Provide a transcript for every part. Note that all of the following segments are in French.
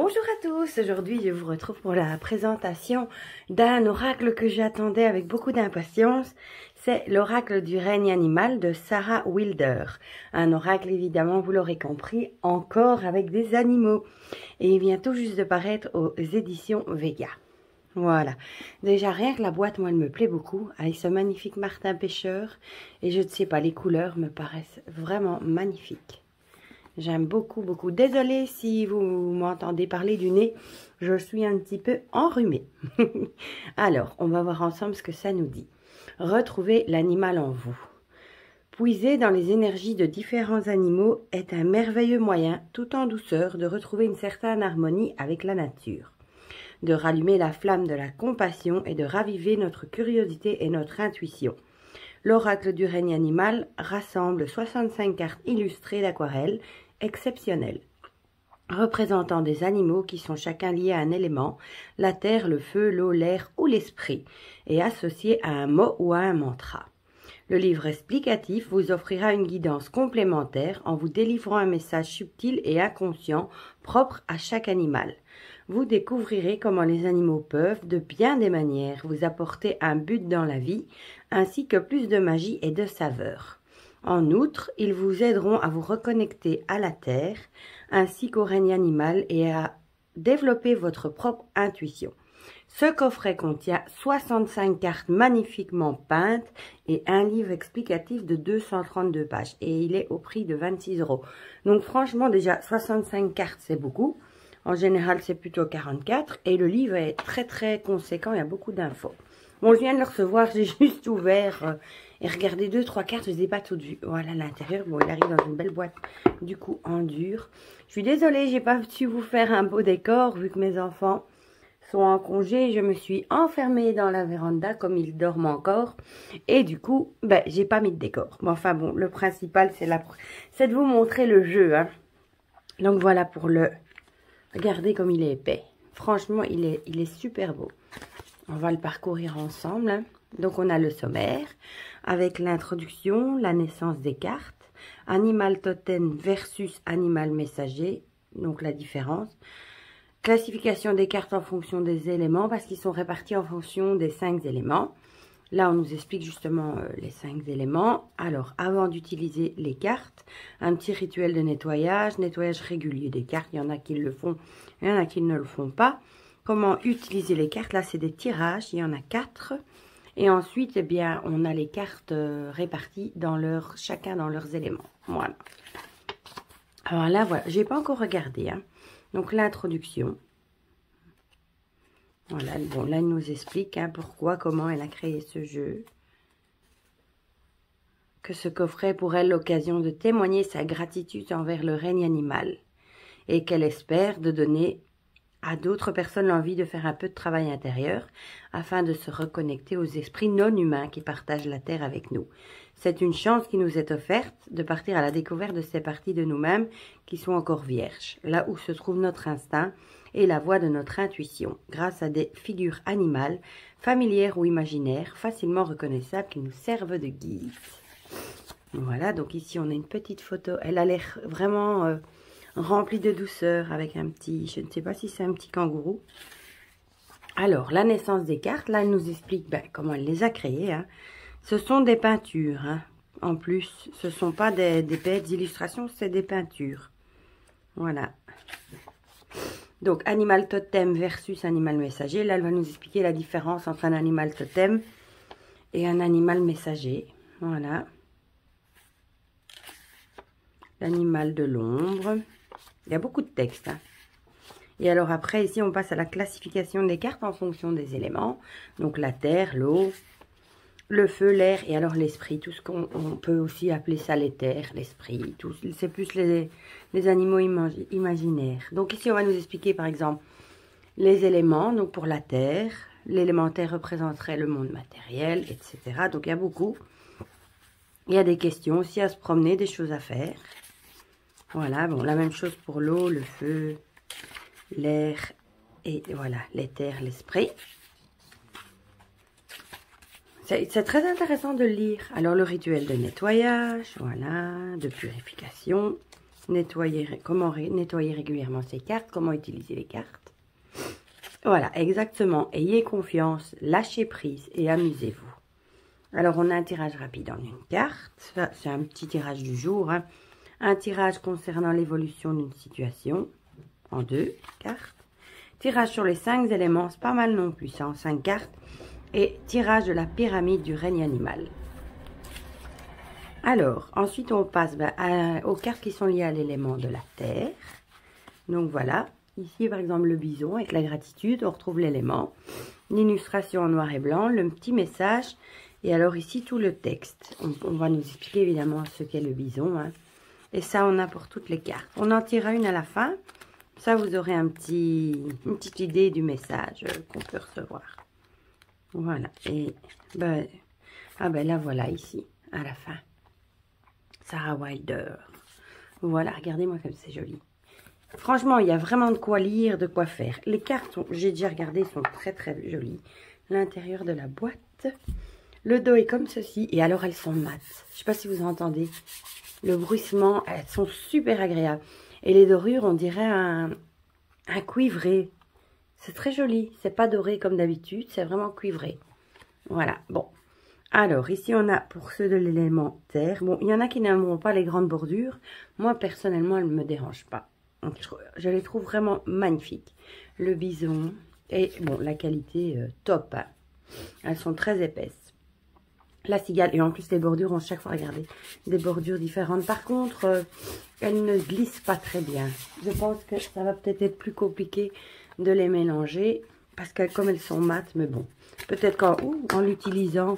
Bonjour à tous, aujourd'hui je vous retrouve pour la présentation d'un oracle que j'attendais avec beaucoup d'impatience. C'est l'oracle du règne animal de Sarah Wilder. Un oracle évidemment, vous l'aurez compris, encore avec des animaux. Et il vient tout juste de paraître aux éditions Vega. Voilà, déjà rien que la boîte, moi elle me plaît beaucoup, avec ce magnifique martin pêcheur. Et je ne sais pas, les couleurs me paraissent vraiment magnifiques. J'aime beaucoup, beaucoup. Désolée si vous m'entendez parler du nez, je suis un petit peu enrhumée. Alors, on va voir ensemble ce que ça nous dit. Retrouvez l'animal en vous. Puiser dans les énergies de différents animaux est un merveilleux moyen, tout en douceur, de retrouver une certaine harmonie avec la nature, de rallumer la flamme de la compassion et de raviver notre curiosité et notre intuition. L'oracle du règne animal rassemble 65 cartes illustrées d'aquarelles exceptionnelles, représentant des animaux qui sont chacun liés à un élément, la terre, le feu, l'eau, l'air ou l'esprit, et associés à un mot ou à un mantra. Le livre explicatif vous offrira une guidance complémentaire en vous délivrant un message subtil et inconscient propre à chaque animal. Vous découvrirez comment les animaux peuvent, de bien des manières, vous apporter un but dans la vie, ainsi que plus de magie et de saveur. En outre, ils vous aideront à vous reconnecter à la terre, ainsi qu'au règne animal et à développer votre propre intuition. Ce coffret contient 65 cartes magnifiquement peintes et un livre explicatif de 232 pages. Et il est au prix de 26 €. Donc franchement, déjà 65 cartes, c'est beaucoup. En général, c'est plutôt 44. Et le livre est très très conséquent, il y a beaucoup d'infos. Bon, je viens de le recevoir, j'ai juste ouvert et regardé 2-3 cartes, je ne les ai pas toutes vues. Voilà l'intérieur, bon, il arrive dans une belle boîte, du coup, en dur. Je suis désolée, j'ai pas su vous faire un beau décor, vu que mes enfants sont en congé. Je me suis enfermée dans la véranda, comme ils dorment encore. Et du coup, ben, j'ai pas mis de décor. Mais enfin bon, le principal, c'est de vous montrer le jeu, hein. Donc voilà pour le... Regardez comme il est épais. Franchement, il est super beau. On va le parcourir ensemble, hein. Donc, on a le sommaire avec l'introduction, la naissance des cartes, animal totem versus animal messager, donc la différence. Classification des cartes en fonction des éléments, parce qu'ils sont répartis en fonction des 5 éléments. Là, on nous explique justement les 5 éléments. Alors, avant d'utiliser les cartes, un petit rituel de nettoyage régulier des cartes. Il y en a qui le font, il y en a qui ne le font pas. Comment utiliser les cartes? Là, c'est des tirages, il y en a 4. Et ensuite, eh bien, on a les cartes réparties dans chacun dans leurs éléments. Voilà. Alors là, voilà, j'ai pas encore regardé, hein. Donc, l'introduction. Voilà, bon, là, il nous explique, hein, pourquoi, comment elle a créé ce jeu. Que ce coffret est pour elle l'occasion de témoigner sa gratitude envers le règne animal. Et qu'elle espère de donner à d'autres personnes l'envie de faire un peu de travail intérieur afin de se reconnecter aux esprits non humains qui partagent la terre avec nous. C'est une chance qui nous est offerte de partir à la découverte de ces parties de nous-mêmes qui sont encore vierges, là où se trouve notre instinct et la voix de notre intuition, grâce à des figures animales, familières ou imaginaires, facilement reconnaissables qui nous servent de guide. Voilà, donc ici on a une petite photo, elle a l'air vraiment... rempli de douceur avec un petit, je ne sais pas si c'est un petit kangourou. Alors, la naissance des cartes, là, elle nous explique comment elle les a créées, hein. Ce sont des peintures, hein. En plus, ce ne sont pas des bêtes d'illustration, c'est des peintures. Voilà. Donc, animal totem versus animal messager. Là, elle va nous expliquer la différence entre un animal totem et un animal messager. Voilà. L'animal de l'ombre. Il y a beaucoup de texte, hein. Et alors après, ici, on passe à la classification des cartes en fonction des éléments. Donc la terre, l'eau, le feu, l'air et alors l'esprit. Tout ce qu'on peut aussi appeler ça l'éther, l'esprit. C'est plus les animaux imaginaires. Donc ici, on va nous expliquer par exemple les éléments. Donc pour la terre, l'élémentaire représenterait le monde matériel, etc. Donc il y a beaucoup. Il y a des questions aussi à se promener, des choses à faire. Voilà, bon, la même chose pour l'eau, le feu, l'air et voilà, l'éther, l'esprit. C'est très intéressant de le lire. Alors, le rituel de nettoyage, voilà, de purification. comment nettoyer régulièrement ses cartes, comment utiliser les cartes. Voilà, exactement. Ayez confiance, lâchez prise et amusez-vous. Alors, on a un tirage rapide en une carte. C'est un petit tirage du jour. Hein. Un tirage concernant l'évolution d'une situation en 2 cartes. Tirage sur les 5 éléments, c'est pas mal non plus, ça en 5 cartes. Et tirage de la pyramide du règne animal. Alors, ensuite, on passe aux cartes qui sont liées à l'élément de la terre. Donc, voilà. Ici, par exemple, le bison avec la gratitude, on retrouve l'élément. L'illustration en noir et blanc, le petit message. Et alors, ici, tout le texte. On va nous expliquer, évidemment, ce qu'est le bison. Hein. Et ça, on a pour toutes les cartes. On en tirera une à la fin. Ça, vous aurez une petite idée du message qu'on peut recevoir. Voilà. Et, la voilà ici, à la fin. Sarah Wilder. Voilà, regardez-moi comme c'est joli. Franchement, il y a vraiment de quoi lire, de quoi faire. Les cartes, j'ai déjà regardé, sont très très jolies. L'intérieur de la boîte. Le dos est comme ceci. Et alors, elles sont mates. Je ne sais pas si vous entendez. Le bruissement, elles sont super agréables. Et les dorures, on dirait un cuivré. C'est très joli. C'est pas doré comme d'habitude, c'est vraiment cuivré. Voilà, bon. Alors, ici, on a pour ceux de l'élément terre. Bon, il y en a qui n'aimeront pas les grandes bordures. Moi, personnellement, elles ne me dérangent pas. Donc, je les trouve vraiment magnifiques. Le bison. Et bon, la qualité top. Hein. Elles sont très épaisses. La cigale. Et en plus, les bordures ont chaque fois, regardez, des bordures différentes. Par contre, elles ne glissent pas très bien. Je pense que ça va peut-être être plus compliqué de les mélanger. Parce que comme elles sont mates, mais bon. Peut-être qu'en l'utilisant...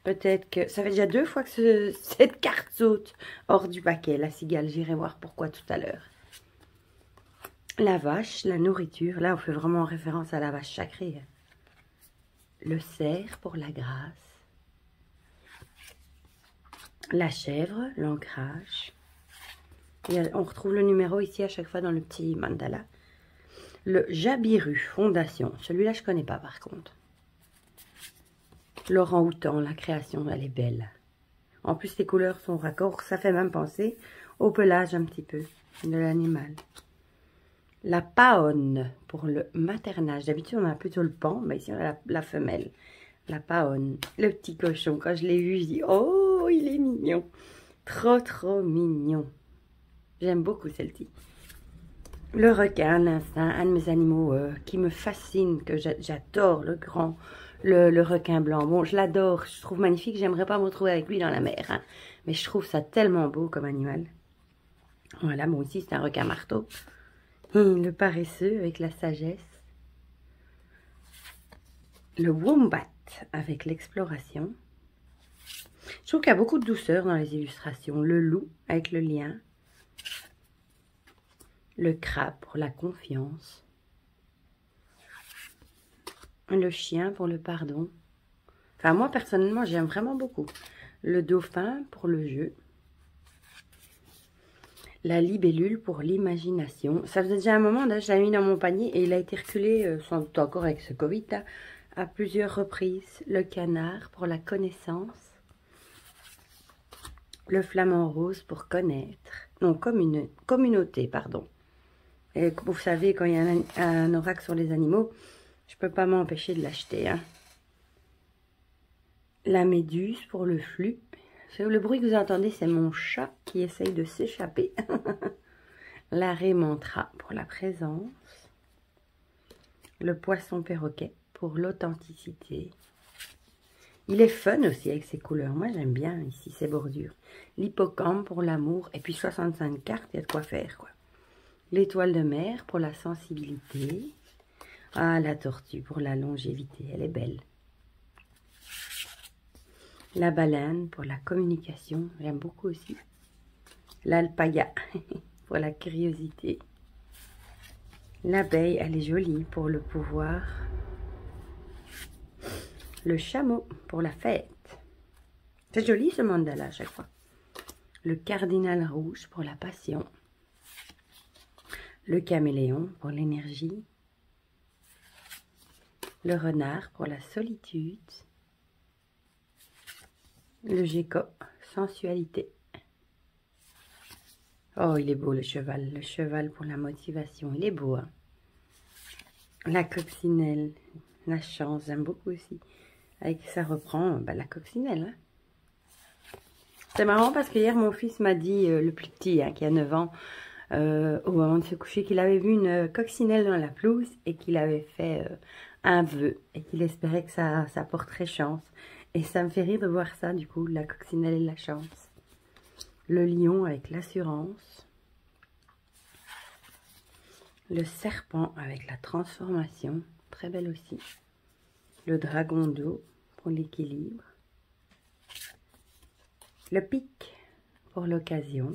Peut-être que... Ça fait déjà 2 fois que cette carte saute hors du paquet. La cigale, j'irai voir pourquoi tout à l'heure. La vache, la nourriture. Là, on fait vraiment référence à la vache sacrée. Le cerf pour la grâce. La chèvre, l'ancrage. On retrouve le numéro ici à chaque fois dans le petit mandala. Le Jabiru, fondation. Celui-là, je ne connais pas par contre. L'orang-outan, la création, elle est belle. En plus, les couleurs sont raccords. Ça fait même penser au pelage un petit peu de l'animal. La paonne pour le maternage. D'habitude, on a plutôt le pan, mais ici, on a la femelle. La paonne. Le petit cochon. Quand je l'ai vu, je dis, oh, il est mignon. Trop, trop mignon. J'aime beaucoup celle-ci. Le requin, l'instinct, un de mes animaux qui me fascine, que j'adore, le requin blanc. Bon, je l'adore, je trouve magnifique, j'aimerais pas me retrouver avec lui dans la mer. Hein. Mais je trouve ça tellement beau comme animal. Voilà, moi aussi c'est un requin marteau. Le paresseux avec la sagesse. Le wombat avec l'exploration. Je trouve qu'il y a beaucoup de douceur dans les illustrations. Le loup avec le lien. Le crabe pour la confiance. Le chien pour le pardon. Enfin, moi, personnellement, j'aime vraiment beaucoup. Le dauphin pour le jeu. La libellule pour l'imagination. Ça faisait déjà un moment, là, je l'avais mis dans mon panier et il a été reculé, sans doute encore avec ce Covid, là, à plusieurs reprises. Le canard pour la connaissance. Le flamant rose pour connaître. Non, communauté, pardon. Et vous savez, quand il y a un oracle sur les animaux, je ne peux pas m'empêcher de l'acheter. Hein. La méduse pour le flux. Le bruit que vous entendez, c'est mon chat qui essaye de s'échapper. L'arrêt mantra pour la présence. Le poisson perroquet pour l'authenticité. Il est fun aussi avec ses couleurs. Moi, j'aime bien ici ces bordures. L'hippocampe pour l'amour. Et puis 65 cartes, il y a de quoi faire, quoi. L'étoile de mer pour la sensibilité. Ah, la tortue pour la longévité. Elle est belle. La baleine pour la communication. J'aime beaucoup aussi. L'alpaga pour la curiosité. L'abeille, elle est jolie pour le pouvoir. Le chameau pour la fête. C'est joli ce mandala à chaque fois. Le cardinal rouge pour la passion. Le caméléon pour l'énergie. Le renard pour la solitude. Le gecko, sensualité. Oh, il est beau le cheval pour la motivation, il est beau, hein. La coccinelle, la chance, j'aime beaucoup aussi. Avec ça reprend la coccinelle, hein. C'est marrant parce que hier mon fils m'a dit, le plus petit, hein, qui a 9 ans, au moment de se coucher, qu'il avait vu une coccinelle dans la pelouse et qu'il avait fait un vœu et qu'il espérait que ça porterait chance. Et ça me fait rire de voir ça, du coup, la coccinelle et la chance. Le lion avec l'assurance. Le serpent avec la transformation, très belle aussi. Le dragon d'eau pour l'équilibre. Le pic pour l'occasion.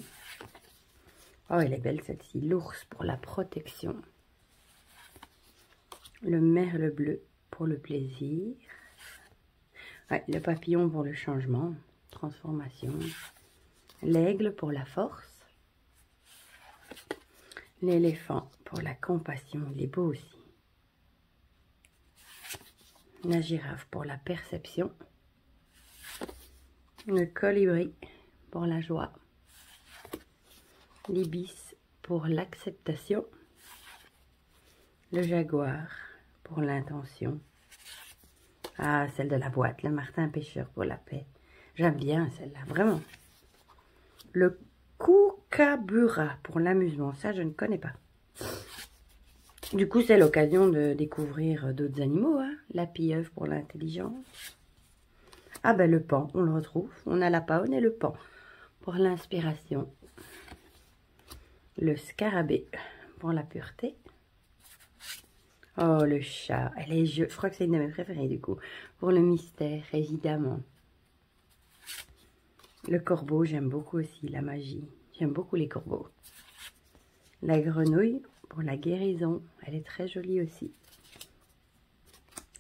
Oh, elle est belle celle-ci. L'ours pour la protection. Le merle bleu pour le plaisir. Ouais, le papillon pour le changement, transformation. L'aigle pour la force. L'éléphant pour la compassion, il est beau aussi. La girafe pour la perception. Le colibri pour la joie. L'ibis pour l'acceptation. Le jaguar pour l'intention. Ah, celle de la boîte, le martin pêcheur pour la paix. J'aime bien celle-là, vraiment. Le kookaburra pour l'amusement, ça je ne connais pas. Du coup, c'est l'occasion de découvrir d'autres animaux, hein. La pieuvre pour l'intelligence. Ah ben le paon, on le retrouve. On a la paonne et le paon pour l'inspiration. Le scarabée pour la pureté. Oh, le chat. Je crois que c'est une de mes préférées du coup. Pour le mystère, évidemment. Le corbeau, j'aime beaucoup aussi la magie. J'aime beaucoup les corbeaux. La grenouille pour la guérison. Elle est très jolie aussi.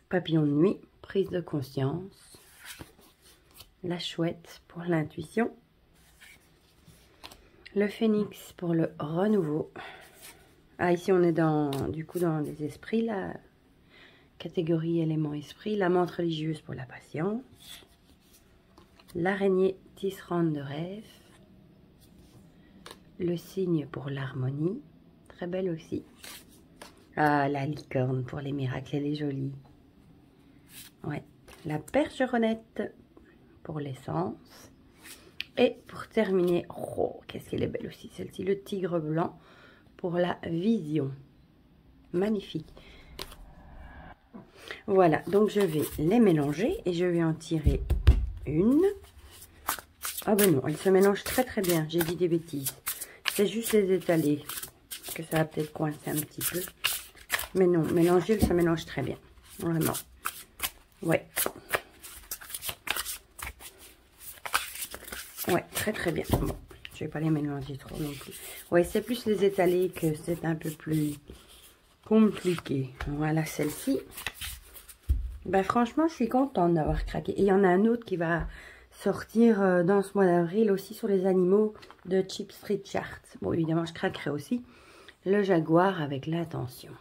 Papillon de nuit, prise de conscience. La chouette pour l'intuition. Le phénix pour le renouveau. Ah, ici on est du coup dans les esprits, la catégorie élément esprit. La menthe religieuse pour la patience. L'araignée tisserande de rêve. Le cygne pour l'harmonie. Très belle aussi. Ah, la licorne pour les miracles, elle est jolie. Ouais. La percheronnette pour l'essence. Et pour terminer, oh, qu'est-ce qu'elle est belle aussi celle-ci, le tigre blanc pour la vision. Magnifique. Voilà, donc je vais les mélanger et je vais en tirer une. Ah ben non, elles se mélangent très très bien, j'ai dit des bêtises. C'est juste les étaler que ça va peut-être coincer un petit peu. Mais non, mélanger, elles se mélangent très bien. Vraiment. Ouais. Ouais, très très bien. Bon, je vais pas les mélanger trop non plus. Ouais, c'est plus les étaler que c'est un peu plus compliqué. Voilà celle-ci. Ben franchement, je suis contente d'avoir craqué. Et il y en a un autre qui va sortir dans ce mois d'avril aussi sur les animaux de Cheap Street Chart. Bon, évidemment, je craquerai aussi. Le jaguar avec l'intention.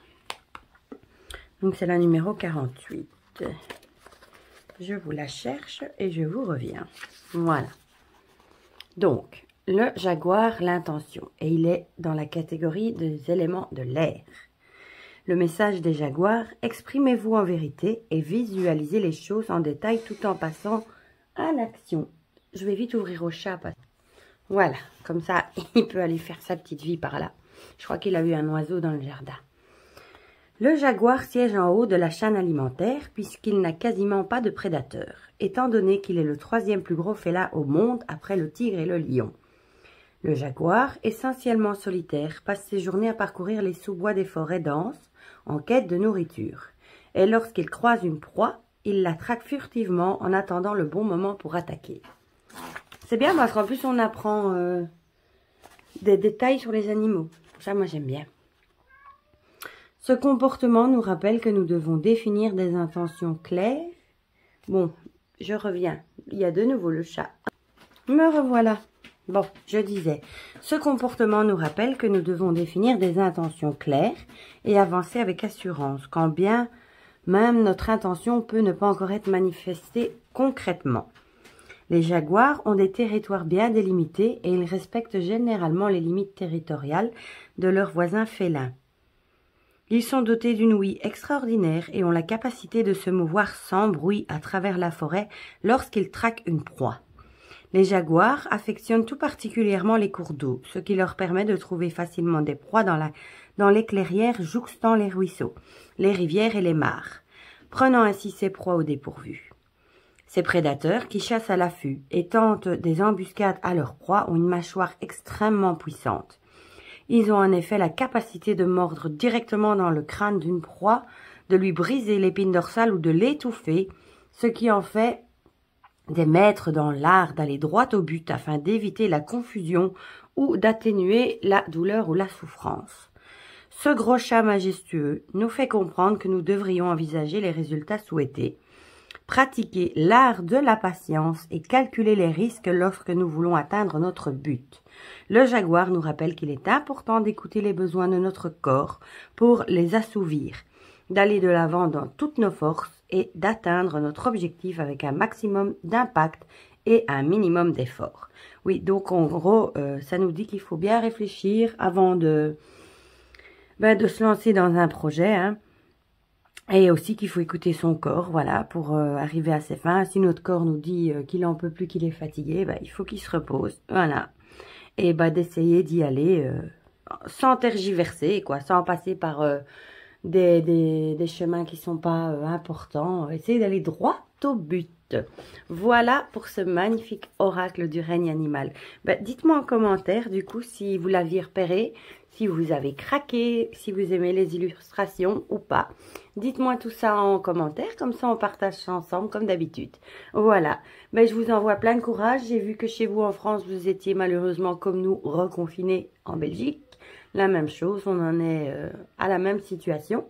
Donc, c'est la numéro 48. Je vous la cherche et je vous reviens. Voilà. Donc, le jaguar, l'intention. Et il est dans la catégorie des éléments de l'air. Le message des jaguars, exprimez-vous en vérité et visualisez les choses en détail tout en passant à l'action. Je vais vite ouvrir au chat. Voilà, comme ça, il peut aller faire sa petite vie par là. Je crois qu'il a vu un oiseau dans le jardin. Le jaguar siège en haut de la chaîne alimentaire puisqu'il n'a quasiment pas de prédateurs, étant donné qu'il est le 3e plus gros félin au monde après le tigre et le lion. Le jaguar, essentiellement solitaire, passe ses journées à parcourir les sous-bois des forêts denses en quête de nourriture. Et lorsqu'il croise une proie, il la traque furtivement en attendant le bon moment pour attaquer. C'est bien parce qu'en plus on apprend des détails sur les animaux. Ça, moi j'aime bien. Ce comportement nous rappelle que nous devons définir des intentions claires. Bon, je reviens. Il y a de nouveau le chat. Me revoilà. Bon, je disais, ce comportement nous rappelle que nous devons définir des intentions claires et avancer avec assurance, quand bien même notre intention peut ne pas encore être manifestée concrètement. Les jaguars ont des territoires bien délimités et ils respectent généralement les limites territoriales de leurs voisins félins. Ils sont dotés d'une ouïe extraordinaire et ont la capacité de se mouvoir sans bruit à travers la forêt lorsqu'ils traquent une proie. Les jaguars affectionnent tout particulièrement les cours d'eau, ce qui leur permet de trouver facilement des proies dans les clairières jouxtant les ruisseaux, les rivières et les mares, prenant ainsi ses proies au dépourvu. Ces prédateurs, qui chassent à l'affût et tentent des embuscades à leurs proies, ont une mâchoire extrêmement puissante. Ils ont en effet la capacité de mordre directement dans le crâne d'une proie, de lui briser l'épine dorsale ou de l'étouffer, ce qui en fait des maîtres dans l'art d'aller droit au but afin d'éviter la confusion ou d'atténuer la douleur ou la souffrance. Ce gros chat majestueux nous fait comprendre que nous devrions envisager les résultats souhaités, pratiquer l'art de la patience et calculer les risques lorsque nous voulons atteindre notre but. Le jaguar nous rappelle qu'il est important d'écouter les besoins de notre corps pour les assouvir, d'aller de l'avant dans toutes nos forces et d'atteindre notre objectif avec un maximum d'impact et un minimum d'effort. Oui, donc en gros, ça nous dit qu'il faut bien réfléchir avant de se lancer dans un projet, hein. Et aussi qu'il faut écouter son corps, voilà, pour arriver à ses fins. Si notre corps nous dit qu'il en peut plus, qu'il est fatigué, il faut qu'il se repose, voilà. Et d'essayer d'y aller sans tergiverser, quoi, sans passer par des chemins qui sont pas importants. Essayer d'aller droit au but. Voilà pour ce magnifique oracle du règne animal. Dites-moi en commentaire, du coup, si vous l'aviez repéré, si vous avez craqué, si vous aimez les illustrations ou pas. Dites-moi tout ça en commentaire, comme ça on partage ça ensemble comme d'habitude. Voilà, je vous envoie plein de courage. J'ai vu que chez vous en France, vous étiez malheureusement comme nous reconfinés en Belgique. La même chose, on en est à la même situation.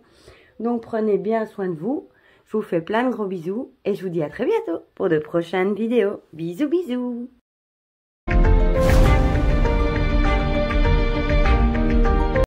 Donc prenez bien soin de vous. Je vous fais plein de gros bisous et je vous dis à très bientôt pour de prochaines vidéos. Bisous bisous.